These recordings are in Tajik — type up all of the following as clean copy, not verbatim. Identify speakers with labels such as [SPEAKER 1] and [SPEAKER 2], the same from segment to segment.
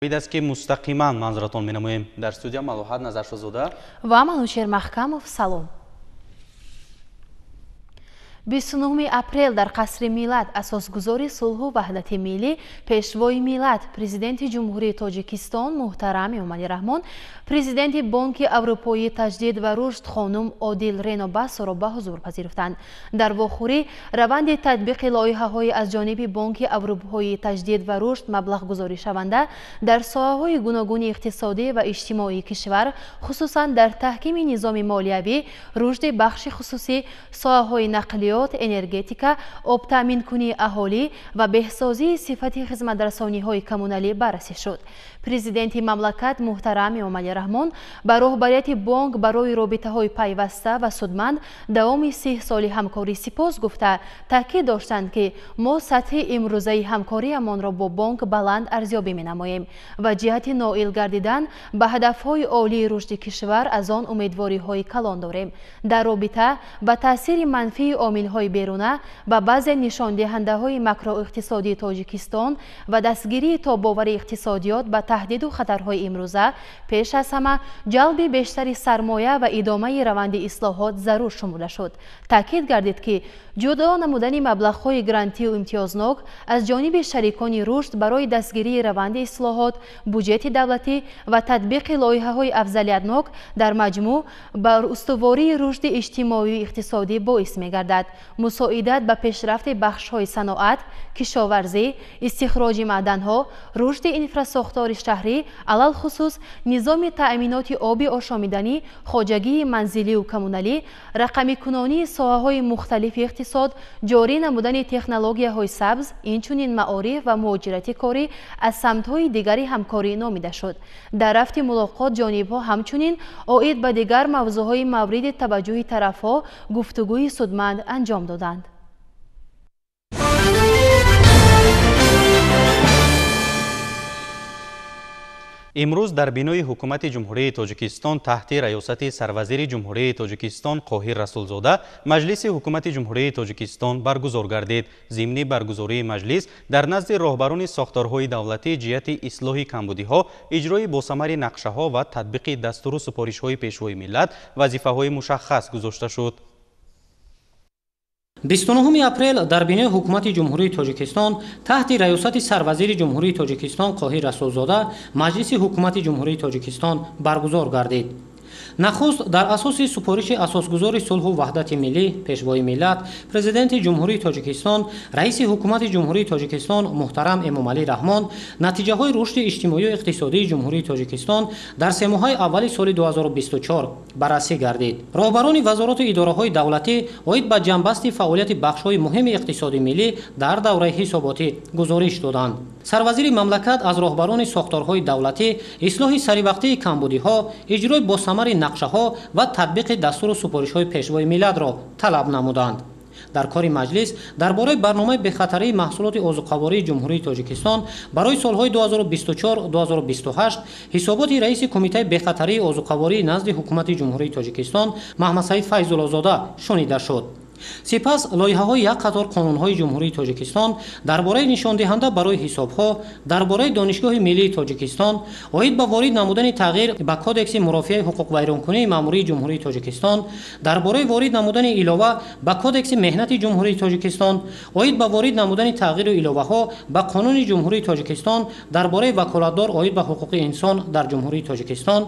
[SPEAKER 1] است که مستقیما منظرتون می‌نماییم. در استودیو ملوحت نظرشزاده
[SPEAKER 2] و منوشیر محکمов سلام. 29 апрел дар қасри миллат асосгузори сулҳу ваҳдати миллӣ пешвои миллат президенти ҷумҳурии тоҷикистон муҳтарам эмомалӣ раҳмон, президенти бонки аврупоии таҷдид ва рушд хонум Одил Рено Бассоро ба ҳузур пазируфтанд. дар вохӯрӣ раванди татбиқи лоиҳаҳои аз ҷониби бонки аврупоии таҷдид ва рушд маблағгузоришаванда дар соҳаҳои гуногуни иқтисодӣ ва иҷтимоии кишвар, хусусан дар таҳкими низоми молиявӣ, рушди бахши хусусӣ, соҳаҳои нақлиёт, энергетика, обтаъминкунии аҳолӣ ва беҳсозии сифати хизматрасониҳои коммуналӣ баррасӣ шуд. президенти мамлакат муҳтарам Эмомалӣ Раҳмон ба роҳбарияти бонк барои робитаҳои пайваста ва судманд давоми 30 соли ҳамкорӣ сипос гуфта, таъкид доштанд, ки мо сатҳи имрӯзаи ҳамкориамонро бо бонк баланд арзёбӣ менамоем ва ҷиҳати ноил гардидан ба ҳадафҳои олии рушди кишвар аз он умедвориҳои калон дорем. дар робита ба таъсири манфии омилҳои беруна, ба баъзе нишондиҳандаҳои макроиқтисодии Тоҷикистон ва дастгирии тобовари иқтисодиёт ба таҳдиду хатарҳои имрӯза, пеш аз ҳама ҷалби бештари сармоя ва идомаи раванди ислоҳот зарур шумурда шуд. таъкид гардид, ки ҷудо намудани маблағҳои грантию имтиёзнок аз ҷониби шарикони рушд барои дастгирии раванди ислоҳот, буҷети давлатӣ ва татбиқи лоиҳаҳои афзалиятнок дар маҷмӯъ бар устувории рушди иҷтимоию иқтисодӣ боис мегардад. мусоидат ба пешрафти бахшҳои саноат, кишоварзӣ, истихроҷи маъданҳо, рушди инфрасохтори шаҳрӣ, алалхусус низоми таъминоти оби ошомиданӣ, хоҷагии манзилию коммуналӣ, рақамикунонии соҳаҳои мухталифи иқтисод, ҷорӣ намудани технологияҳои сабз, инчунин маориф ва муҳоҷирати корӣ аз самтҳои дигари ҳамкорӣ номида шуд. дар рафти мулоқот ҷонибҳо ҳамчунин оид ба дигар мавзӯъҳои мавриди таваҷҷӯҳи тарафҳо гуфтугӯи судманд анҷом доданд.
[SPEAKER 1] имрӯз дар бинои ҳукумати ҷумҳурии тоҷикистон таҳти раёсати сарвазири ҷумҳурии тоҷикистон Қоҳир Расулзода маҷлиси ҳукумати ҷумҳурии тоҷикистон баргузор гардид. зимни баргузории маҷлис дар назди роҳбарони сохторҳои давлатӣ ҷиҳати ислоҳи камбудиҳо, иҷрои босамари нақшаҳо ва татбиқи дастуру супоришҳои пешвои миллат вазифаҳои мушаххас гузошта шуд.
[SPEAKER 3] 29 апрел дар бинои ҳукумати ҷумҳурии тоҷикистон таҳти раёсати сарвазири ҷумҳурии тоҷикистон Қоҳир Расулзода маҷлиси ҳукумати ҷумҳурии тоҷикистон баргузор гардид. нахуст дар асоси супориши асосгузори сулҳу ваҳдати миллӣ пешвои миллат, президенти ҷумҳурии тоҷикистон, раиси ҳукумати ҷумҳурии тоҷикистон муҳтарам Эмомалӣ Раҳмон натиҷаҳои рушди иҷтимоию иқтисодии ҷумҳурии тоҷикистон дар се моҳаи аввали соли 2024 баррасӣ гардид. роҳбарони вазороту идораҳои давлатӣ оид ба ҷанбасти фаъолияти бахшҳои муҳими иқтисоди миллӣ дар давраи ҳисоботӣ гузориш доданд. сарвазири мамлакат аз роҳбарони сохторҳои давлатӣ ислоҳи саривақтии камбудиҳо, иҷрои босамари нақшаҳо ва татбиқи дастуру супоришҳои пешвои миллатро талаб намуданд. дар кори маҷлис дар бораи барномаи бехатарии маҳсулоти озуқавории ҷумҳурии тоҷикистон барои солҳои 2024-2028 ҳисоботи раиси кумитаи бехатарии озуқавории назди ҳукумати ҷумҳурии тоҷикистон Маҳмадсаид Файзуллозода шунида шуд. сипас лоиҳаҳои як қатор қонунҳои ҷумҳурии тоҷикистон дар бораи нишондиҳанда барои ҳисобҳо, дар бораи донишгоҳи миллии тоҷикистон, оид ба ворид намудани тағйир ба кодекси мурофиаи ҳуқуқвайронкунии маъмурии ҷумҳурии тоҷикистон, дар бораи ворид намудани илова ба кодекси меҳнати ҷумҳурии тоҷикистон, оид ба ворид намудани тағйиру иловаҳо ба қонуни ҷумҳурии тоҷикистон, дар бораи ваколатдор оид ба ҳуқуқи инсон дар ҷумҳурии тоҷикистон,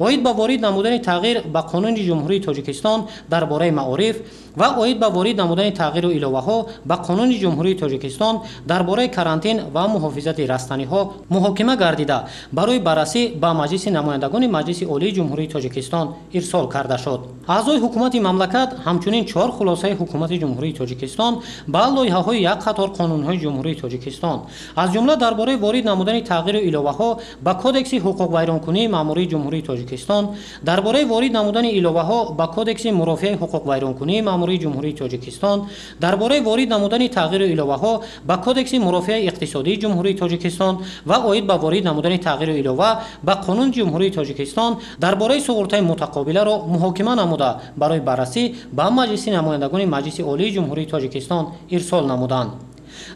[SPEAKER 3] оид ба ворид намудани тағйир ба қонуни ҷумҳурии тоҷикистон дар бораи маориф ва оид ба ворид намудани тағйиру иловаҳо ба қонуни ҷумҳурии тоҷикистон дар бораи карантин ва муҳофизати растаниҳо муҳокима гардида барои баррасӣ ба маҷлиси намояндагони маҷлиси олии ҷумҳурии тоҷикистон ирсол карда шуд. аъзои ҳукумати мамлакат ҳамчунин 4 хулосаи ҳукумати ҷумҳурии тоҷикистон ба лоиҳаҳои як қатор қонунҳои ҷумҳурии тоҷикистон, аз ҷумла дар бораи ворид намудани тағйиру иловаҳо ба кодекси ҳуқуқвайронкунии маъмурии ҷумҳурии тоҷикистон, дар бораи ворид намудани иловаҳо ба кодекси мурофиаи ҳуқуқвайронкунии маъмурии ҷумҳурии тоҷикистон, дар бораи ворид намудани тағйиру иловаҳо ба кодекси мурофиаи иқтисодии ҷумҳурии тоҷикистон ва оид ба ворид намудани тағйиру илова ба қонуни ҷумҳурии тоҷикистон дар бораи суғуртаи мутақобиларо муҳокима намуда барои баррасӣ ба маҷлиси намояндагони маҷлиси олии ҷумҳурии тоҷикистон ирсол намуданд.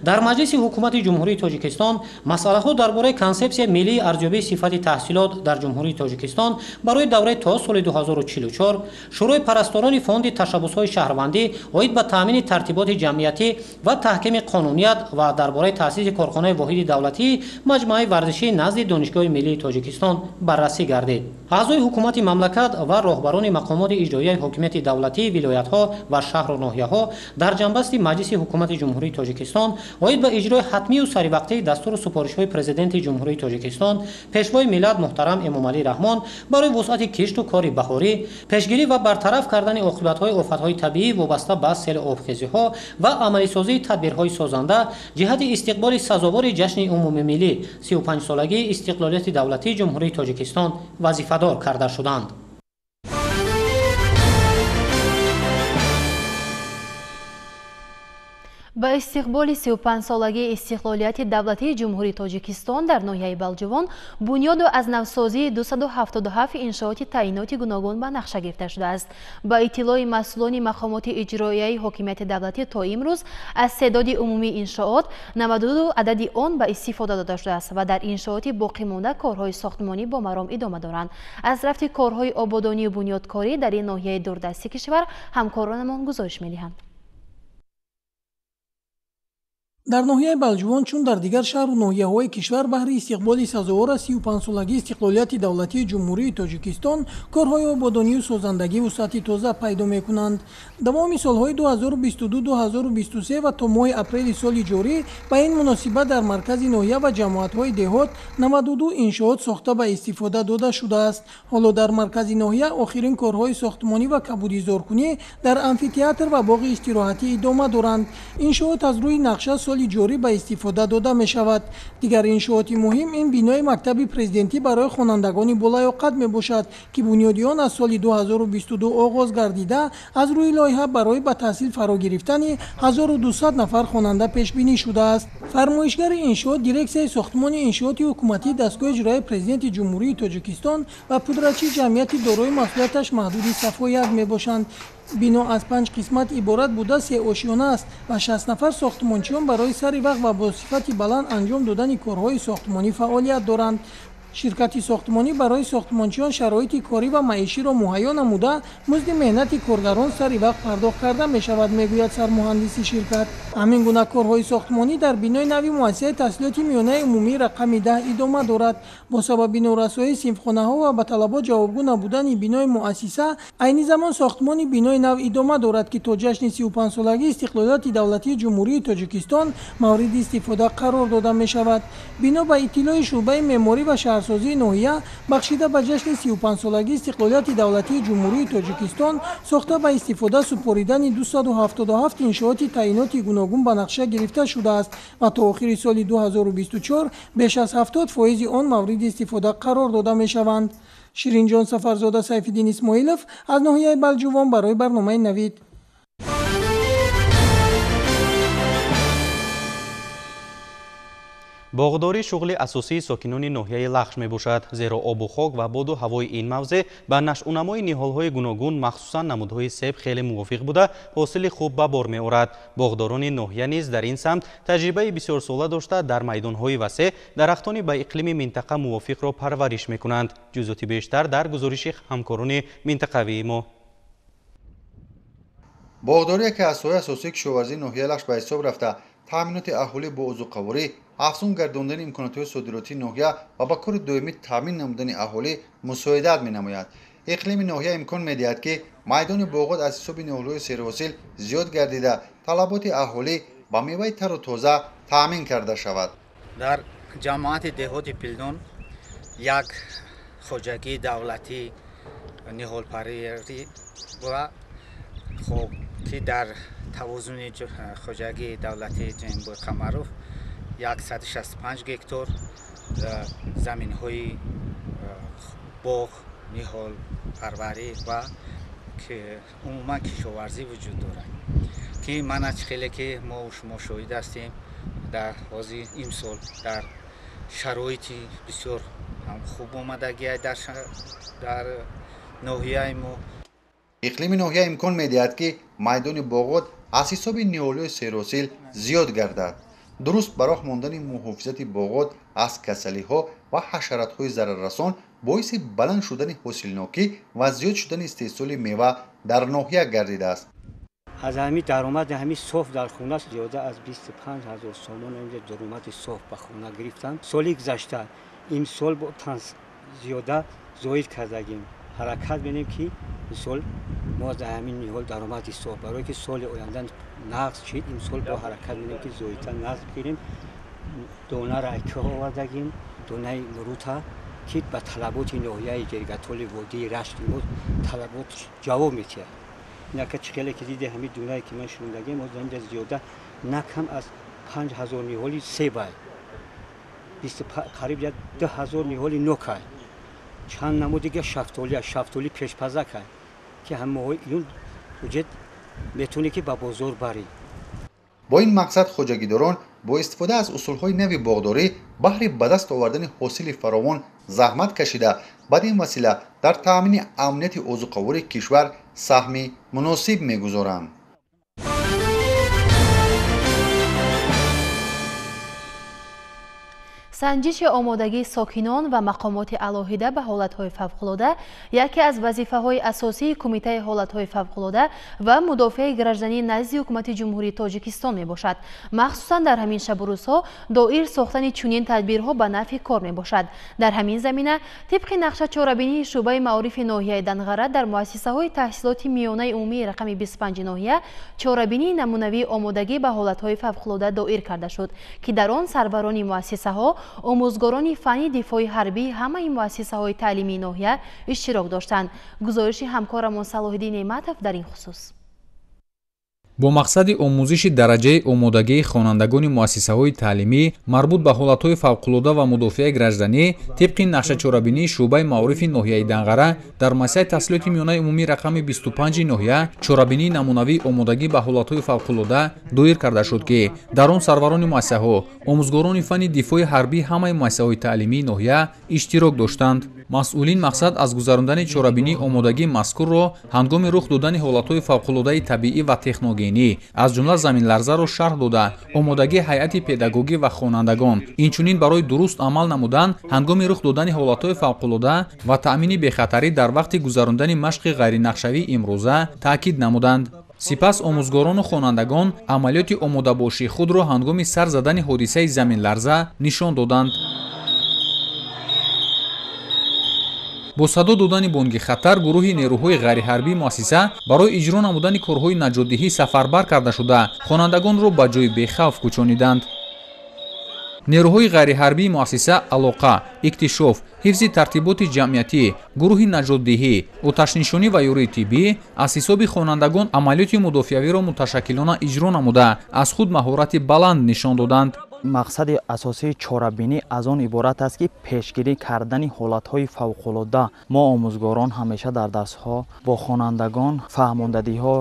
[SPEAKER 3] дар маҷлиси ҳукумати ҷумҳурии тоҷикистон масъалаҳо дар бораи консепсияи миллии арзёбии сифати таҳсилот дар ҷумҳурии тоҷикистон барои давраи то соли 2044, шурӯи парасторони фонди ташаббусҳои шаҳрвандӣ оид ба таъмини тартиботи ҷамъиятӣ ва таҳкими қонуният ва дар бораи таъсиси корхонаи воҳиди давлатии маҷмӯаи варзишӣ назди донишгоҳи миллии тоҷикистон баррасӣ гардид. аъзои ҳукумати мамлакат ва роҳбарони мақомоти иҷроияи ҳокимияти давлатии вилоятҳо ва шаҳру ноҳияҳо дар ҷанбасти маҷлиси ҳукумати ҷумҳурии тоҷикистон оид ба иҷрои ҳатмию саривақтии дастуру супоришҳои президенти ҷумҳурии тоҷикистон пешвои миллат муҳтарам Эмомалӣ Раҳмон барои вусъати кишту кори баҳорӣ, пешгирӣ ва бартараф кардани оқибатҳои офатҳои табиӣ вобаста ба селобхезиҳо ва амалисозии тадбирҳои созанда ҷиҳати истиқболи сазовори ҷашни умумимиллӣ 35-солагии истиқлолияти давлатии ҷумҳурии тоҷикистон вазифадор карда шуданд.
[SPEAKER 2] با استقبال 35 سالگی استقلالیت دولتی جمهوری تاجیکستان در ناحیه بلجوان بنیاد از نوسازی 277 انشاءات تعییناتی گوناگون به نقشه گرفته شده است. با اطلاع مسئولان مقامات اجرایی حکومت دولتی تا امروز از تعداد عمومی انشاءات 92 عدد آن به استفاده داده شده است و در انشاءات باقی مانده کارهای ساختمانی با مرام ادامه دارند. از رفت کارهای آبادانی و بنیادکاری در این ناحیه دوردستی کشور همکارانمان گزارش می‌دهند.
[SPEAKER 4] در ناحیه بلجوان چون در دیگر شهر و ناحیه‌های کشور بهر استقبال سزاوار 35 سالگی استقلالیت دولتی جمهوری تاجیکستان کارهای آبادانی و سازندگی وسعت تازه پیدا می‌کنند. دوام سالهای 2022-2023 و تا ماه اپریل سال جاری به این مناسبت در مرکز ناحیه و جماعت‌های دهات 92 انشاءات ساخته به استفاده داده شده است. حالا در مرکز ناحیه آخرین کارهای ساختمانی و کبودیزارکنی در آمفی‌تئاتر و باغ استراحتی ادامه دارند. انشاءات از روی نقشه سال جاری به استفاده داده می شود. دیگر انشاءات مهم این بینای مکتب پرزیدنتی برای خوانندگان بالیاقت می باشد که بنیادی آن از سال 2022 آغاز گردیده از روی لایحه برای به تحصیل فرا گرفتن 1200 نفر خواننده پیش بینی شده است. فرمایشگر انشاءات دیرکسیای ساختمان انشاءات حکومتی دستگاه اجرایی پرزیدنت جمهوری تاجیکستان و پودرچی جمعیت دارای مسئولیتش محدود صفایت می باشند. بنا از 5 قسمت عبارت بوده 3 آشیانه است و 60 نفر ساختمانچیان برای سری وقت و با صفت بلند انجام دادن کارهای ساختمانی فعالیت دارند. شرکت ساختمانی برای ساختمانچیان شرایط کاری و معیشی را مهیا نموده مزد مهنت کارگران سری وقت پرداخت کرده می شود میگوید سرمهندس شرکت. همین گونه کارهای ساختمانی در بینای نوی مؤسسه تحصیلات میانه عمومی رقم 10 ادامه دارد. با سبب نورسایی صنفخانه ها و به طلبات جوابگو نبودن بینای مؤسسه عین زمان ساختمان بینای نو ادامه دارد که تا جشن 35 سالگی استقلالیت دولتی جمهوری تاجیکستان مورد استفاده قرار داده می شود. بنا به اطلاع شعبه معماری و شهرسازی ناحیه بخشیده به جشن 35 سالگی استقلالیت دولتی جمهوری تاجیکستان ساخته به استفاده سپاریدن 277 انشاءات تعییناتی گوناگون به نقشه گرفته شده است و تا آخر سال 2024 بیش از 70% آن مورد استفاده قرار داده می شوند. شیرین جان سفرزاده، سیفالدین اسماعیلوف از ناحیه بلجوان برای برنامه نوید.
[SPEAKER 1] باغداری شغل اساسی ساکنان ناحیه لخش می باشد، زیرا آب و خاک و باد و هوای این موضع به نشأونمای نهالهای گوناگون مخصوصا نمودهای سیب خیلی موافق بوده حاصل خوب به بار می آورد. باغداران ناحیه نیز در این سمت تجربه بسیار ساله داشته در میدانهای وسیع درختان به اقلیم منطقه موافق را پرورش می کنند. جزئیات بیشتر در گزارش همکاران منطقوی ما.
[SPEAKER 5] باغداری که از سایه اساسی کشاورزی ناحیه لخش به حساب رفته، تامینات اهالی با عضوقواری، افزون گرداندن امکانات صادراتی ناحیه و با کار دائمی تامین نمودن اهالی مساعدت می‌نماید. اقلیم ناحیه امکان می‌دهد که میدان باغات از حساب نهال‌های سیرحاصل زیاد گردیده طلبات اهالی با میوه تر و تازه تامین کرده شود.
[SPEAKER 6] در جماعت دهات پیلدون یک خوجگی دولتی نهال پروری و خب که در توازن خوجگی دولتی جنبوی قمروف 165 گکتار زمین های باغ، نهال پروری و که عموما کشاورزی وجود دارد که منچ خیلی که ما و شما شاهد هستیم در حاضر امسال در شرایطی بسیار هم خوب آمدگی در ناحیه ما.
[SPEAKER 5] اقلیم ناحیه امکان می‌دهد که میدان باغات از حساب نهال‌های سیرحاصل زیاد گردد. дуруст ба роҳ мондани муҳофизати боғот аз касалиҳо ва ҳашаратҳои зараррасон боиси баланд шудани ҳосилнокӣ ва зиёд шудани истеҳсоли мева дар ноҳия гардидааст.
[SPEAKER 7] از همین درآمد همین صاف در خونه زیاده از 25,000 سومان اینجا درآمد صاف به خونه گرفتم. سالی گذشته این سال با تنز زیاده زاید کردیم. حرکت بینیم که این سال ما از همین نیول درآمد صاف برای که سال آینده نقص شد این سال با حرکت بینیم که زایدتر نقص بگیریم. دانه را که آوردیم دانه مروتا که به طلبات ناحیه جرگتال وادی رشت ما طلبات جواب میده. نکه چخیلی که دیده همین دونایی که من شوندگیم از اینجا زیاده نکم از 5,000 نیولی 3 بای قریب 10,000 نیولی نوکای چند نمو دیگه شفتولی پیشپزکای که همه این وجود میتونه که با بازار بری.
[SPEAKER 5] با این مقصد خوجگیداران با استفاده از اصولهای نوی باغداری بهر به دست آوردن حاصل فراوان زحمت کشیده بعد این وسیله در تامین امنیت اوزوقواری کشور سهمی مناسب میگذارند.
[SPEAKER 2] санҷиши омодагии сокинон ва мақомоти алоҳида ба ҳолатҳои фавқулода яке аз вазифаҳои асосии Кумитаи ҳолатҳои фавқулода ва мудофиаи гражданӣ назди ҳукумати ҷумҳурии Тоҷикистон мебошад. махсусан дар ҳамин шабу рӯзҳо доир сохтани чунин тадбирҳо ба нафъи кор мебошад. дар ҳамин замина тибқи нақша чорабинии шӯъбаи маърифи ноҳияи Данғара дар муассисаҳои таҳсилоти миёнаи умумии рақами 25 ноҳия чорабинии намунавии омодагӣ ба ҳолатҳои фавқулода доир карда шуд ки дар он сарварони муассисаҳо омӯзгорони фанни дифои ҳарбии ҳамаи муассисаҳои таълимии ноҳия иштирок доштанд. гузориши ҳамкорамон Салоҳиддин Неъматов дар ин хусус.
[SPEAKER 8] бо мақсади омӯзиши дараҷаи омодагии хонандагони муассисаҳои таълимӣ марбут ба ҳолатҳои фавқулода ва мудофиаи гражданӣ тибқи нақшачорабинии шӯъбаи маърифи ноҳияи Данғара дар муассисаи таҳсилоти миёнаи умумии рақами 25 ноҳия чорабинии намунавии омодагӣ ба ҳолатҳои фавқулода доир карда шуд ки дар он сарварони муассисаҳо омӯзгорони фанни дифои ҳарбии ҳамаи муассисаҳои таълимии ноҳия иштирок доштанд. масъулин мақсад аз гузарондани чорабинии омодагии мазкурро ҳангоми рух додани ҳолатҳои фавқулодаи табиӣ ва техногенӣ аз ҷумла заминларзаро шарҳ дода омодагии ҳайати педагогӣ ва хонандагон инчунин барои дуруст амал намудан ҳангоми рух додани ҳолатҳои фавқулода ва таъмини бехатарӣ дар вақти гузарондани машқи ғайринақшавии имрӯза таъкид намуданд. сипас омӯзгорону хонандагон амалиёти омодабошии худро ҳангоми сар задани ҳодисаи заминларза нишон доданд. бо садо додани бонги хатар гурӯҳи нерӯҳои ғайриҳарбии муассиса барои иҷро намудани корҳои наҷотдиҳӣ сафарбар карда шуда хонандагонро ба ҷои бехавф кӯчониданд. нерӯҳои ғайриҳарбии муассиса алоқа, иктишоф, ҳифзи тартиботи ҷамъиятӣ, гурӯҳи наҷотдиҳӣ, оташнишонӣ ва ёрии тиббӣ аз ҳисоби хонандагон амалиёти мудофиавиро муташаккилона иҷро намуда аз худ маҳорати баланд нишон доданд.
[SPEAKER 9] мақсади асосии чорабинӣ аз он иборат аст ки пешгирӣ кардани ҳолатҳои фавқулода. мо омӯзгорон ҳамеша дар дарсҳо бо хонандагон фаҳмондадиҳо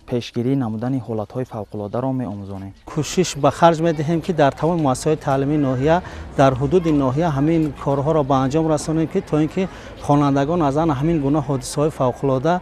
[SPEAKER 9] пешгирӣ намудани ҳолатҳои фавқулодаро меомӯзонем.
[SPEAKER 7] кӯшиш ба харҷ медиҳем ки дар тамоми муассисаҳои таълимии ноҳия дар ҳудуди ноҳия ҳамин корҳоро ба анҷом расонем ки то ин ки хонандагон аз ан ҳамин гуна ҳодисаҳои фавқулода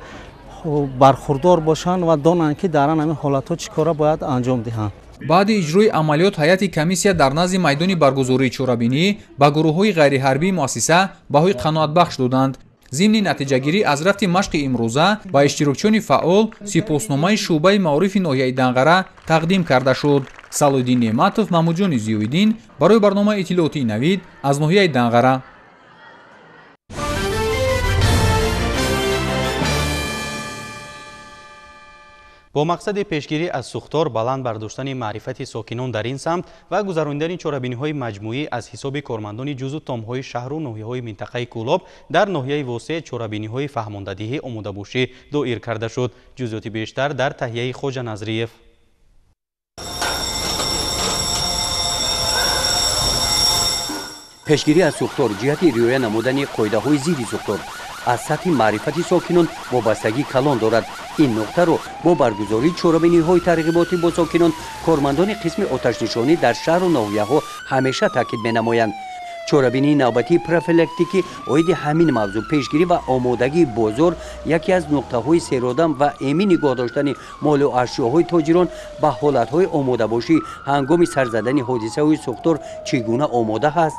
[SPEAKER 7] бархурдор бошанд ва донанд ки дар ан ҳамин ҳолатҳо чӣ кора бояд анҷом диҳанд.
[SPEAKER 8] баъди иҷрои амалиёт ҳайати комиссия дар назди майдони баргузории чорабинӣ ба гурӯҳҳои ғайриҳарбии муассиса баҳои қаноатбахш доданд. зимни натиҷагирӣ аз рафти машқи имрӯза ба иштирокчиёни фаъол сипосномаи шӯъбаи маърифи ноҳияи Данғара тақдим карда шуд. Салоҳиддин Неъматов, Маҳмудҷони Зиёиддин барои барномаи иттилоотии Навид аз ноҳияи Данғара.
[SPEAKER 1] бо мақсади пешгирӣ аз сӯхтор баланд бардоштани маърифати сокинон дар ин самт ва гузарондани чорабиниҳои маҷмӯӣ аз ҳисоби кормандони ҷузу томҳои шаҳру ноҳияҳои минтақаи Кӯлоб дар ноҳияи восеъ чорабиниҳои фаҳмондадиҳӣ омодабошӣ доир карда шуд. ҷузъиёти бештар дар таҳияи Хоҷа Назриев.
[SPEAKER 10] пешгирӣ аз сӯхтор ҷиҳати риоя намудани қоидаҳои зидди сӯхтор аз сатҳи маърифати сокинон вобастагӣ калон дорад. ин нуқтаро бо баргузории чорабиниҳои тарғиботӣ бо сокинон кормандони қисми оташнишонӣ дар шаҳру ноҳияҳо ҳамеша таъкид менамоянд. چورابینی نوبتی پروفیلاکتیکی اوید همین موضوع پیشگیری و آمادگی بازار یکی از نقطه‌های سیرودم و امین نگاه داشتن مال و اشیاءهای تاجران به حالت‌های آماده باشی هنگام سرزدن حادثه‌های سوختار چگونه آماده است.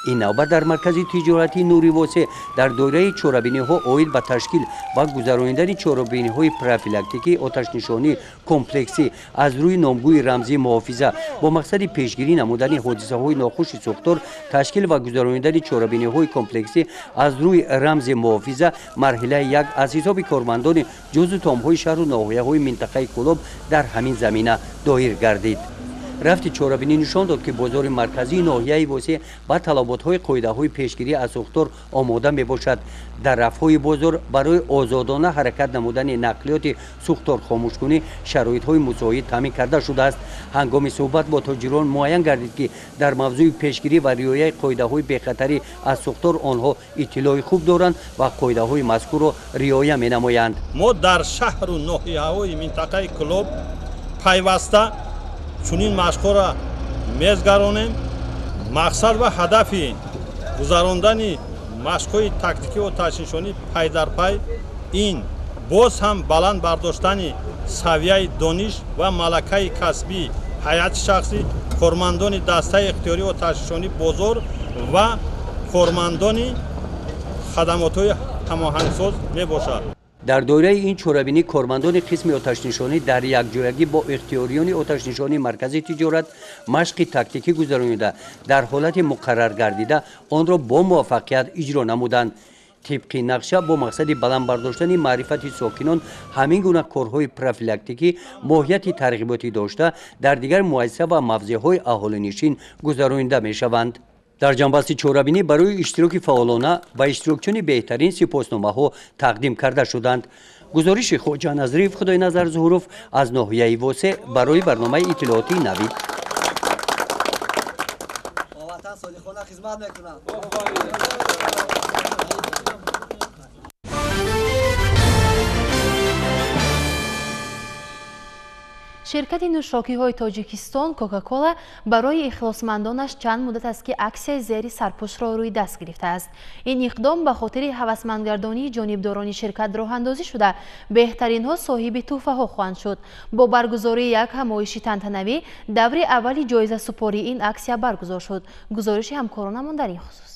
[SPEAKER 10] این نوبت در مرکز تجارتی نوری واسه در دوره چورابینی ها اوید به تشکیل و گذراندن چورابینی های پروفیلاکتیکی آتش نشانی کمپلکسی از روی نامگوی رمزی محافظه با مقصد پیشگیری نمودن حادثه های ناخوش سوختار تشکیل و گذراندن چورابینی های کمپلکسی از روی رمز محافظه مرحله یک از حساب کارمندان جزو تام های شهر و ناحیه های منطقه کلوب در همین زمینه دایر گردید. رفت چورابینی نشان داد که بازار مرکزی ناحیه واسه با طلبات‌های قاعده‌های پیشگیری از سوختار آماده میباشد. در رفع‌های بازار برای آزادانه حرکت نمودن نقلیات سوختار خاموش‌کنی شرایط‌های مساعد تامین کرده شده است. هنگام صحبت با تاجران معین گردید که در موضوع پیشگیری و رعایت قاعده‌های بی‌خطری از سوختار آنها اطلاع خوب دارند و قاعده‌های مذکور را رعایت می‌نمایند.
[SPEAKER 11] ما در شهر و ناحیه‌های منطقه کلوب پیوسته چونین مشق‌ها را می‌گذرانیم. مقصد و هدف گذراندن مشق‌های تاکتیکی و آتش‌نشانی پای در پای این باز هم بلند برداشتن سویه دانش و ملکه کسبی هیئت شخصی کارمندان دسته اختیاری آتش‌نشانی بازار و کارمندان خدمات‌های هماهنگساز میباشد.
[SPEAKER 10] در دوره این چورابینی کارمندان قسم آتش نشانی در یکجایگی با اختیاریان آتش نشانی مرکز تجارت مشق تاکتیکی گذرانیده در حالت مقرر گردیده آن را با موفقیت اجرا نمودند. طبق نقشه با مقصد بلند برداشتن معرفت ساکنان همین گونه کارهای پروفیلاکتیکی ماهیت ترغیباتی داشته در دیگر مؤسسه و موضع‌های اهالی گذرانیده می‌شوند. در جنبسته چورابینی برای اشتراک فعالانه و اشتراکچیان بهترین سپاسنامه‌ها تقدیم کرده شدند. گزارش خواجه نظریف خدای نظر ظهوروف از ناحیه واسه برای برنامه اطلاعاتی نوید.
[SPEAKER 2] شرکت نوشاکی‌های تاجیکستان کوکاکولا برای اخلاصمندانش چند مدت است که اکسیای زیر سرپوش را روی دست گرفته است. این اقدام به خاطر هوسمندگردانی جانبداران شرکت راه اندازی شده بهترین ها صاحب تحفه ها خواهند شد. با برگزاری یک همایش تنتنوی دور اولی جایزه سپاری این اکسیا برگزار شد. گزارش همکارانمان در این خصوص.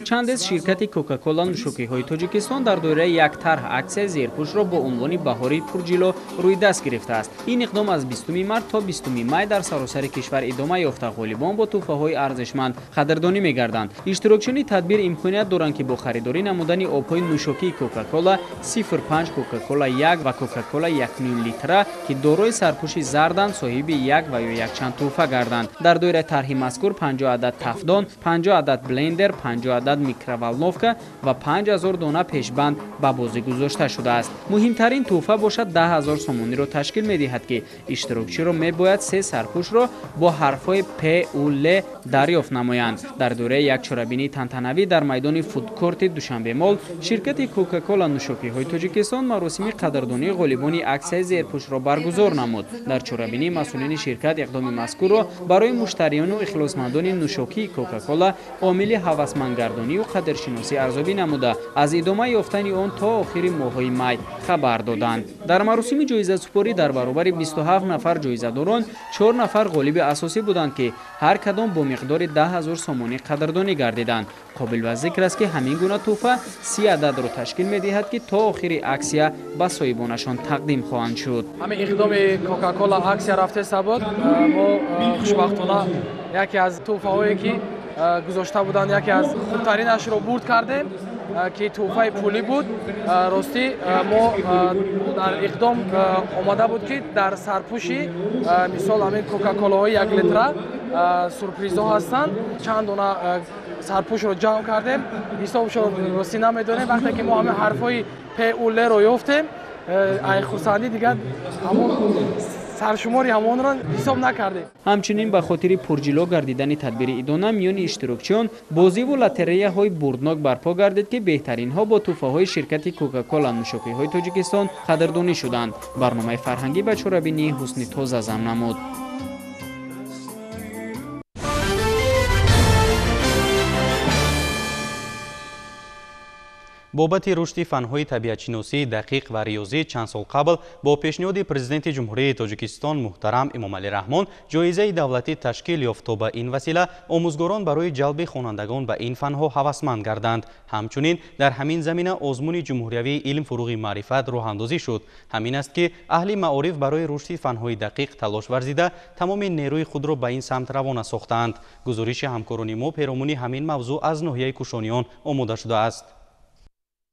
[SPEAKER 12] چند شرکت کوکاکولا نوشاکی‌های تاجیکستان در دوره یک طرح اکسیای زیرپوش را با عنوان بهاری پرجلو روی دست گرفته است. این اقدام از 20 مارس تا 20 می در سراسر کشور ادامه یافته غالبان با تحفه‌های ارزشمند قدردانی می‌گردند. اشتراکچیان تدبیر امکانیت دارند که با خریداری نمودن آب‌های نوشاکی کوکاکولا 05 کوکاکولا 1 و کوکاکولا 1.5 لیتره که دارای سرپوش زردند صاحب یک و یا یک چند تحفه گردند. در دوره طرح مذکور 50 عدد تفدان، 50 عدد بلندر، 50 عدد میکرووالنوفکا و 5000 دانه پیشبند به بازی گذاشته شده است. مهمترین تحفه باشد 10000 سومانی را تشکیل می‌دهد که اشتراکچی را می‌باید 3 سرپوش را با حرف‌های پ و ل دریافت نمایند. در دوره یک چورابینی تنتنوی در میدان فودکورت دوشنبه مال شرکت کوکاکولا نوشاکی‌های تاجیکستان مراسم قدردانی غالبان اکسیای زیرپوش را برگزار نمود. در چورابینی مسئولین شرکت اقدام مذکور را برای مشتریان و اخلاصمندان نوشاکی کوکاکولا عامل هوسمندگردانی و قدرشناسی ارزیابی نموده از ادامه یافتن آن تا آخر ماه می خبر دادند. در مراسم جایزه سپاری در برابر 27 نفر جایزه‌داران 4 نفر غالب اساسی بودند که هر کدام با مقدار 10000 سومانی قدردانی گردیدند. قابل و ذکر است که همین گونه تحفه 30 عدد را تشکیل می‌دهد که تا آخر اکسیا به صاحبانشان تقدیم خواهند شد.
[SPEAKER 13] همین اقدام کوکاکولا اکسیا رفته سبب ما خوشبختانه یکی از تحفه‌هایی که گذاشته بودند یکی از خوبترینش رو برد کردیم که تحفه پولی بود. راستی ما در اقدام آماده بود که در سرپوشی مثال همین کوکاکولاهای 1 لیتره سورپرایزها هستند. چند دونه سرپوش رو جمع کردیم. حسابش رو راستی نمیدونیم. وقتی که ما همین حرفای پ و ل رو یافتیم ای خرسندی دیگه همون سرشماری همان را حساب نکردیم.
[SPEAKER 12] همچنین به خاطر پرجلو گردیدن تدبیر ادانه میان اشتراکچیان بازی و لاتریه های بردناک برپا گردید که بهترین ها با تحفه های شرکت کوکاکولا نوشاکی‌های تاجیکستان قدردانی شدند. برنامه فرهنگی به چورابینی حسنی توزه زم نمود.
[SPEAKER 1] بابت رشد فن‌های طبیعت‌شناسی دقیق و ریاضی چند سال قبل با پیشنهاد پرزیدنت جمهوری تاجیکستان محترم امامعلی رحمان جایزه دولتی تشکیل یافت تا به این وسیله آموزگاران برای جلب خوانندگان به این فن‌ها هوسمند گردند. همچنین در همین زمینه آزمون جمهوریوی علم فروغ معرفت راه اندازی شد. همین است که اهل معارف برای رشد فن‌های دقیق تلاش ورزیده تمام نیروی خود را به این سمت روانه ساختند. گزارش همکاران ما پیرامون همین موضوع از ناحیه کوشانیان آماده شده است.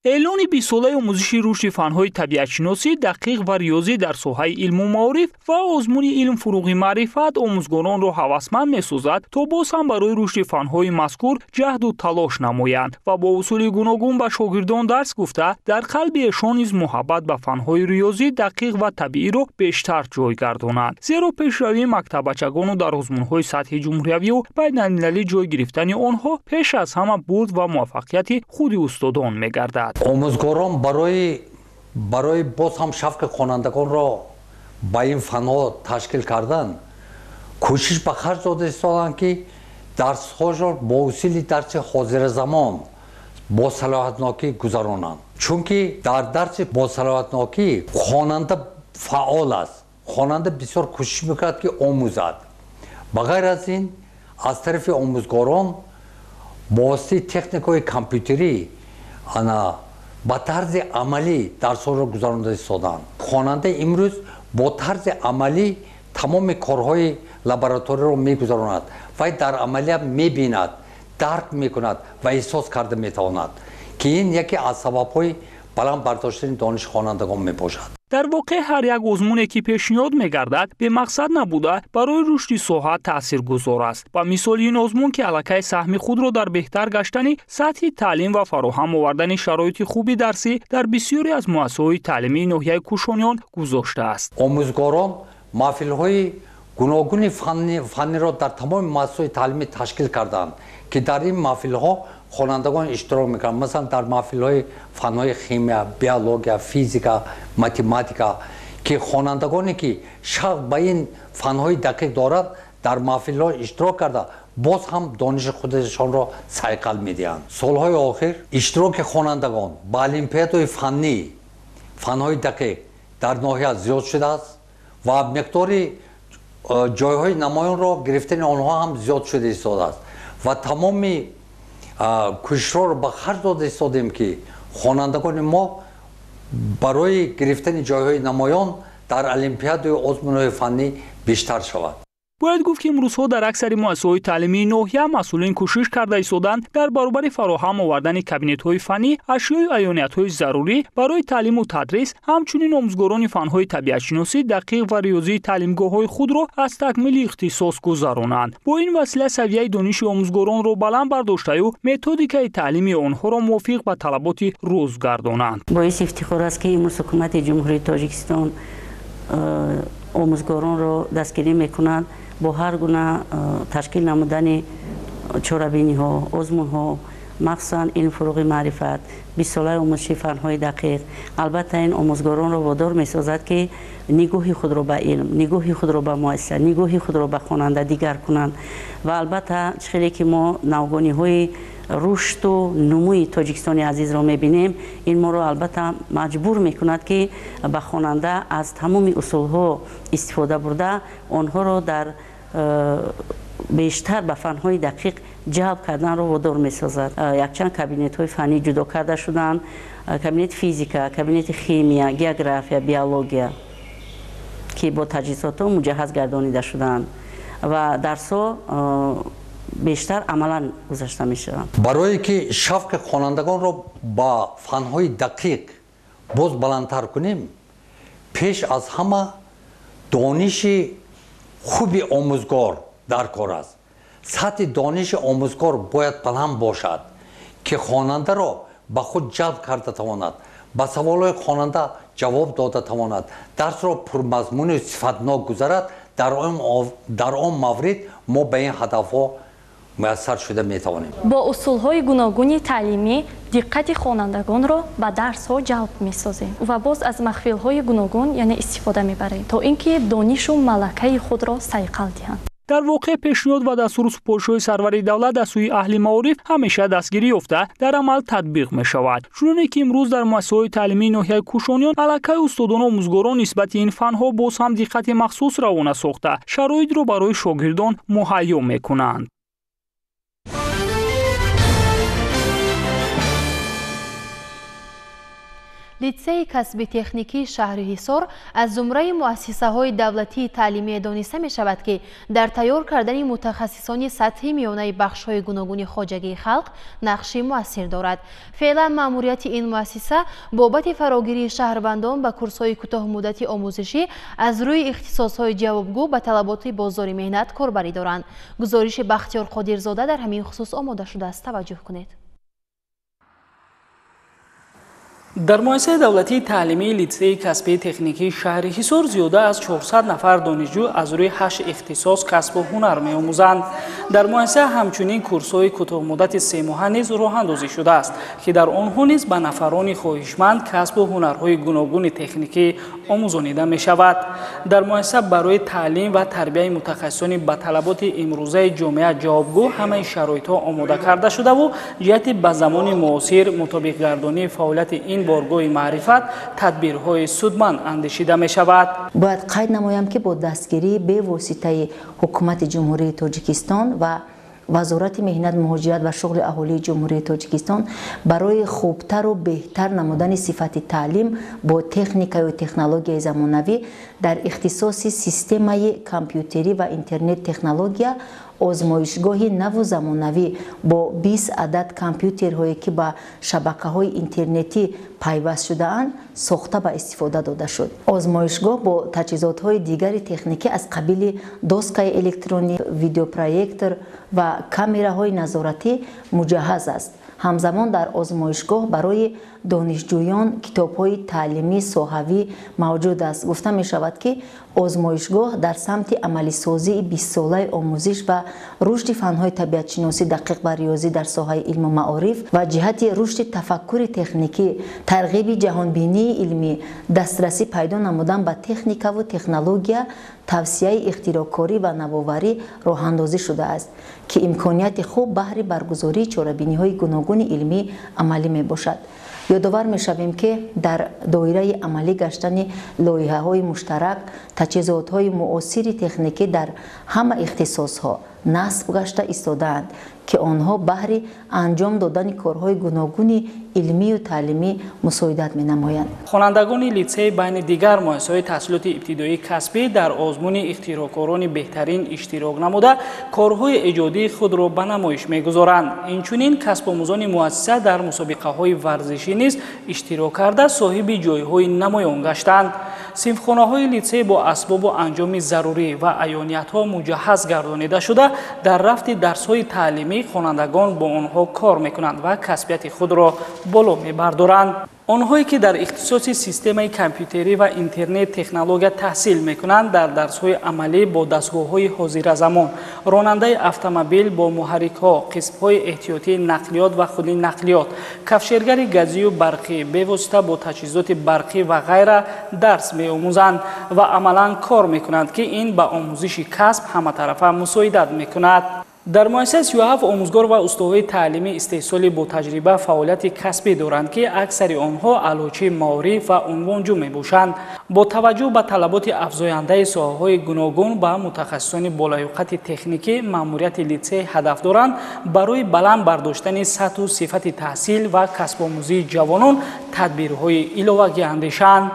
[SPEAKER 14] اعلان 20 ساله آموزش رشد فن‌های طبیعت‌شناسی دقیق و ریاضی در ساحه علم و معارف و آزمون علم فروغ معرفت آموزگاران را هوسمند می‌سازد تا باز هم برای رشد فن‌های مذکور جهد و تلاش نمایند و با اصول گوناگون به شاگردان درس گفته در قلب ایشان نیز محبت به فن‌های ریاضی دقیق و طبیعی را بیشتر جای گردانند. زیرا پیشروی مکتبچگان در آزمون‌های سطح جمهوریوی و بین‌المللی جای گرفتن آنها پیش از همه برد و موفقیت خود استادان می‌گردد.
[SPEAKER 15] آموزگاران برای باز هم شوق خوانندگان را با این فنها تشکیل کردن کوشش به خرج داده ایستادند که درس‌هاش را با اصول درس حاضر زمان با صلاحیت‌ناکی گذرانند. چون که در درس با صلاحیت‌ناکی خواننده فعال است. خواننده بسیار کوشش می‌کند که آموزد. بغیر از این از طرف آموزگاران با واسطه تکنیک‌های کامپیوتری با طرز عملی درس‌ها را گذرانده ایستادند. خواننده امروز با طرز عملی تمام کارهای لابراتوری را می‌گذراند و در عملیات می‌بیند، درک می‌کند و احساس کرده می‌تواند که این یکی از سبب‌های بلند برداشتن دانش خوانندگان میباشد.
[SPEAKER 14] در واقع هر یک آزمونی که پیشنهاد می‌گردد به مقصد نبوده برای رشد ساحت تاثیرگذار است و مثال این آزمون که علاقه سهم خود را در بهتر گشتن سطح تعلیم و فراهم آوردن شرایط خوبی درسی در بسیاری از مؤسسه‌های تعلیمی ناحیه کوشانیان گذاشته است.
[SPEAKER 15] آموزگاران محفل‌های گوناگون فنی را در تمام مؤسسه‌های تعلیمی تشکیل کردند که در این محفل‌ها خوانندگان اشتراک میکنند. مثلا در محفل‌های فن‌های شیمی، بیولوژی، فیزیکا، متماتیکا که خوانندگانی که شوق به این فن‌های دقیق دارند در محفل‌ها اشتراک کرده باز هم دانش خودشان را صیقل می‌دهند. سال‌های آخر اشتراک خوانندگان با المپیادهای فن‌های دقیق در ناحیه زیاد شده است و مقدار جای‌های نمایان را گرفتن آنها هم زیاد شده ایستاده است و تمام کوشش را به خرج داده ایستادیم که خوانندگان ما برای گرفتن جای‌های نمایان در المپیاد و آزمون‌های فنی بیشتر شود.
[SPEAKER 14] باید گفت که امروزها در اکثر مؤسسه‌های تعلیمی ناحیه مسئولین کوشش کرده ایستادند در برابر فراهم آوردن کابینت‌های فنی اشیای عیانیت‌های ضروری برای تعلیم و تدریس، همچنین آموزگاران فن‌های طبیعت‌شناسی دقیق و ریاضی تعلیمگاه‌های خود را از تکمیل اختصاص گذرانند. با این وسیله سویه دانش آموزگاران را بلند برداشته و متدیکای تعلیمی آنها را موافق به طلبات روز گردانند.
[SPEAKER 16] باعث افتخار است که امروز حکومت جمهوری تاجیکستان آموزگاران را دستگیری می‌کند با هر گونه تشکیل نمودن چاره‌بینی‌ها، آزمون‌ها، مخصوصاً علم فروغ معرفت، 20 ساله آموزش فن‌های دقیق. البته این آموزگاران را وادار می‌سازد که نگاهی خود را به علم، نگاهی خود را به مؤسسه، نگاهی خود را به خواننده دیگر کنند و البته چقدر که ما نوگانی‌های رشد و نموی تاجیکستان عزیز را می‌بینیم، این ما را البته مجبور می‌کند که به خواننده از تمام اصول‌ها استفاده برده آنها را در بیشتر به فن‌های دقیق جلب کردن را وادار می‌سازد. یکچند کابینت‌های فنی جدا کرده شدند، کابینت فیزیکا، کابینت شیمی، گئوگرافیا، بیولوژی که با تجهیزات مجهز گردانیده شدند و درس‌ها بیشتر عملاً گذاشته می‌شوند.
[SPEAKER 15] برای که شوق خوانندگان را با فن‌های دقیق باز بلندتر کنیم، پیش از همه دانش خوب آموزگار در کار است. سطح دانش آموزگار باید بلند باشد که خواننده را به خود جلب کرده تواند، به سوال‌های خواننده جواب داده تواند، درس را پرمضمون و صفتناک گذرد. در آن مورد ما به این هدف‌ها میسر شده میتوانیم.
[SPEAKER 17] با اصول‌های گوناگون تعلیمی دقت خوانندگان را به درس‌ها جلب می‌سازیم و باز از محفل‌های گوناگون یعنی استفاده می‌بریم تا اینکه دانش و ملکه خود را صیقل دهند.
[SPEAKER 14] در واقع پیشنهاد و دستور سپارش‌های سروری دولت از سوی اهل معارف همیشه دستگیری یافته در عمل تطبیق می‌شود. چون که امروز در مؤسسه‌های تعلیمی ناحیه کوشانیان علاقه استادان و آموزگاران نسبت این فن‌ها باز هم دقت مخصوص روانه ساخته شرایط را برای شاگردان مهیا می‌کنند.
[SPEAKER 2] لیتسه کسبی تکنیکی شهر حصار از زمره مؤسسه‌های دولتی تعلیمی دانسته می‌شود که در تیار کردن متخصصان سطحی میانه بخش‌های گوناگون خواجگی خلق نقشی مؤثر دارد. فعلا مأموریت این مؤسسه بابت فراگیری شهروندان به کورس‌های کوتاه مدتی آموزشی از روی اختصاص‌های جوابگو به طلبات بازار مهنت کاربری دارند. گزارش بختیار قادرزاده در همین خصوص آماده شده است. توجه کنید.
[SPEAKER 12] در مؤسسه دولتی تعلیمی لیتسه کسبی تکنیکی شهر حصار زیاده از 400 نفر دانشجو از روی 8 اختصاص کسب و هنر می‌آموزند. در مؤسسه همچنین کورس‌های کوتاه مدت 3 ماهه نیز راه‌اندازی شده است که در آنها نیز به نفران خواهشمند کسب و هنرهای گوناگون تکنیکی آموزانیده می‌شود. در مؤسسه برای تعلیم و تربیت متخصصان به طلبات امروزه جامعه جوابگو همه شرایط‌ها آماده کرده شده و جهت به زمان معاصر مطابق گردانی فعالیت این بارگاه معرفت تدبیرهای سودمند اندیشیده می شود.
[SPEAKER 18] باید قید نمایم که با دستگیری به واسطه حکومت جمهوری تاجیکستان و وزارت مهنت مهاجرت و شغل اهالی جمهوری تاجیکستان برای خوبتر و بهتر نمودن صفت تعلیم با تکنیک و تکنولوژی زمانوی در اختصاص سیستم کامپیوتری و اینترنت تکنولوژیا آزمایشگاه نو زمانوی با 20 عدد کامپیوترهایی که به شبکه‌های اینترنتی پیوست شده اند ساخته به استفاده داده شد. آزمایشگاه با تجهیزات‌های دیگر تکنیکی از قبیل دسکه الکترونیک، ویدیو پروژکتور و کامراهای نظارتی مجهز است. همزمان در آزمایشگاه برای دانشجویان کتاب‌های تعلیمی صحوی موجود است. گفته می شود که آزمایشگاه در سمت عملی سازی 20 ساله آموزش و رشد فن‌های طبیعت شناسی دقیق و ریاضی در ساحه علم و معارف و جهت رشد تفکر تکنیکی، ترغیب جهانبینی علمی، دسترسی پیدا نمودن به تکنیک و تکنولوژیا، توسعه اختراعکاری و نوآوری راه اندازی شده است که امکانیت خوب بهره برگزاری چاره‌بینی‌های گوناگون علمی عملی می باشد. یادآور می‌شویم که در دایره عملی گشتن لایحه‌های مشترک تجهیزات‌های معاصر تکنیکی در همه اختصاص‌ها نصب گشته ایستاده‌اند که آنها بهر انجام دادن کارهای گوناگون علمی و تعلیمی مساعدت می‌نمایند.
[SPEAKER 12] خوانندگان لیتسه بین دیگر مؤسسه‌های تحصیلات ابتدایی کسبی در آزمون اختراعکاران بهترین اشتراک نموده کارهای ایجادی خود را به نمایش می‌گذارند. اینچنین کسب آموزان مؤسسه در مسابقه‌های ورزشی نیز اشتراک کرده صاحب جای‌های نمایان گشتند. صنفخانه‌های لیتسه با اسباب و انجام ضروری و عیانیت‌ها مجهز گردانیده شده در رفت درس‌های تعلیمی خوانندگان با آنها کار می‌کنند و کسبیت خود را بالا می‌بردارند. آنهایی که در اختصاص سیستم کامپیوتری و اینترنت تکنولوژی تحصیل می‌کنند در درس‌های عملی با دستگاه‌های حاضر زمان، راننده اتومبیل با محرک‌ها، قسم‌های احتیاطی نقلیات و خودی نقلیات، کفشرگر گازی و برقی به واسطه با تجهیزات برقی و غیره درس می‌آموزند و عملاً کار می‌کنند که این به آموزش کسب همه‌طرفه مساعدت می‌کند. در مؤسسه 37 آموزگار و استادهای تعلیمی استحصال با تجربه فعالیت کسبی دارند که اکثر آنها علاوه معارف و عنوانجو میباشند. با توجه به طلبات افزاینده ساحه‌های گوناگون و متخصصان بالایقت تکنیکی مأموریت لیتسه هدف دارند برای بلند برداشتن سطح و صفت تحصیل و کسب آموزی جوانان تدبیرهای علاوه‌ای اندیشند.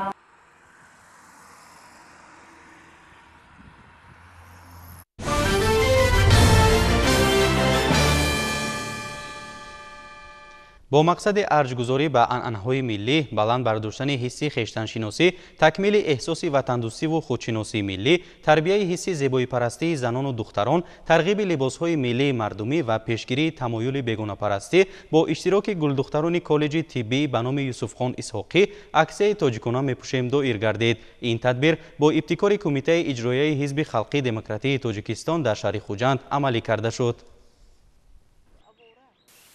[SPEAKER 1] با مقصد ارجگذاری به عنعنه‌های ملی، بلند برداشتن حس خویشتن‌شناسی، تکمیل احساس وطن‌دوستی و خودشناسی ملی، تربیت حس زیبایی پرستی زنان و دختران، ترغیب لباس‌های ملی مردمی و پیشگیری تمایل بیگانه پرستی با اشتراک گلدختران کالج طبی به نام یوسف خان اسحاقی، عکسه تاجیکانه می‌پوشیم دایر گردید. این تدبیر با ابتکار کمیته اجرایی حزب خلقی دموکراتی تاجیکستان در شهر خوجند عملی کرده شد.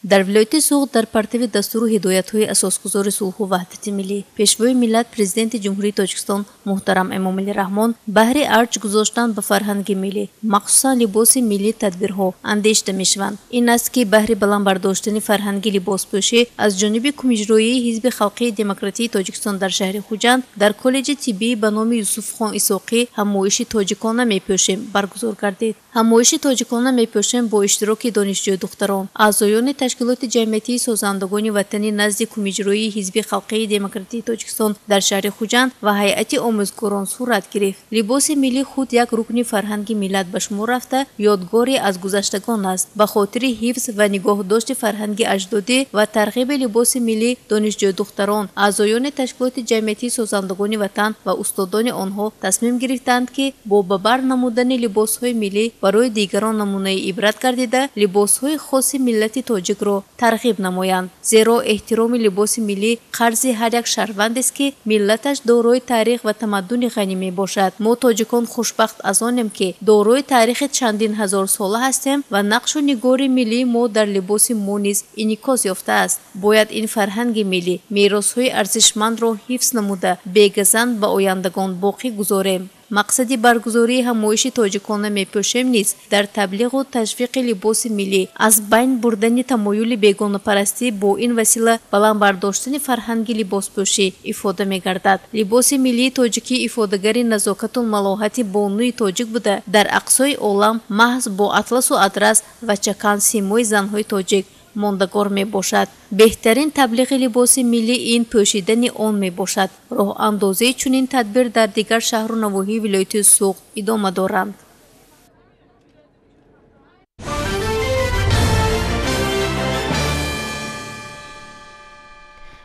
[SPEAKER 19] дар вилояти суғд дар партави дастуру ҳидоятҳои асосгузори сулҳу ваҳдати миллӣ пешвои миллат президенти ҷумҳурии тоҷикистон муҳтарам эмомалӣ раҳмон баҳри арҷ гузоштан ба фарҳанги миллӣ махсусан либоси миллӣ тадбирҳо андешта мешаванд. ин аст ки баҳри баландбардоштани фарҳанги либоспӯшӣ аз ҷониби кумиҷроии ҳизби халқии демократии тоҷикистон дар шаҳри хуҷанд дар коллеҷи тиббии ба номи юсуфхон исоқӣ ҳамоиши тоҷикона мепӯшем баргузор гардид. ҳамоиши тоҷикона мепӯшем бо иштироки донишҷӯи духтарон аъзоёни ташкилоти ҷамъиятии созандагони ватанӣ назди кумиҷроии ҳизби халқии демократии тоҷикистон дар шаҳри хуҷанд ва ҳайати омӯзгорон сурат гирифт. либоси миллӣ худ як рукни фарҳанги миллат ба шумор рафта ёдгоре аз гузаштагон аст. ба хотири ҳифз ва нигоҳдошти фарҳанги аҷдодӣ ва тарғиби либоси миллӣ донишҷӯи духтарон аъзоёни ташкилоти ҷамъиятии созандагони ватан ва устодони онҳо тасмим гирифтанд ки бо ба бар намудани либосҳои миллӣ барои дигарон намунаи ибрат гардида либосҳои хоси миллати тоҷикро тарғиб намоянд. зеро эҳтироми либоси миллӣ қарзи ҳар як шаҳрвандест ки миллаташ дорои тарих ва тамаддуни ғанӣ мебошад. мо тоҷикон хушбахт аз онем ки дорои таърихи чандин ҳазорсола ҳастем ва нақшу нигори миллии мо дар либоси мо низ инъикос ёфтааст. бояд ин фарҳанги миллӣ меросҳои арзишмандро ҳифз намуда бегазанд ба ояндагон боқӣ гузорем. мақсади баргузории ҳамоиши тоҷикона мепӯшем низ дар таблиғу ташвиқи либоси миллӣ аз байн бурдани тамоюли бегонапарастӣ бо ин васила баландбардоштани фарҳанги либоспӯшӣ ифода мегардад. либоси миллии тоҷикӣ ифодагари назокату малоҳати бонуи тоҷик буда дар ақсои олам маҳз бо атласу адрас ва чакан симои занҳои тоҷик мондагор мебошад. беҳтарин таблиғи либоси миллӣ ин пӯшидани он мебошад. роҳандозии чунин тадбир дар дигар шаҳру навоҳии вилояти суғд идома доранд.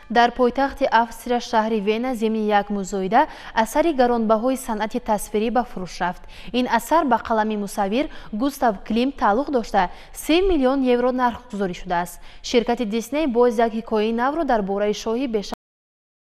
[SPEAKER 2] дар пойтахти австрия шаҳри вена зимни як музоида асари гаронбаҳои санъати тасвирӣ ба фурӯш рафт. ин асар ба қалами мусаввир густав климт тааллуқ дошта 3 миллион евро нарх гузорӣ шудааст. ширкати дисней боз як ҳикояи навро дар бораи шоҳи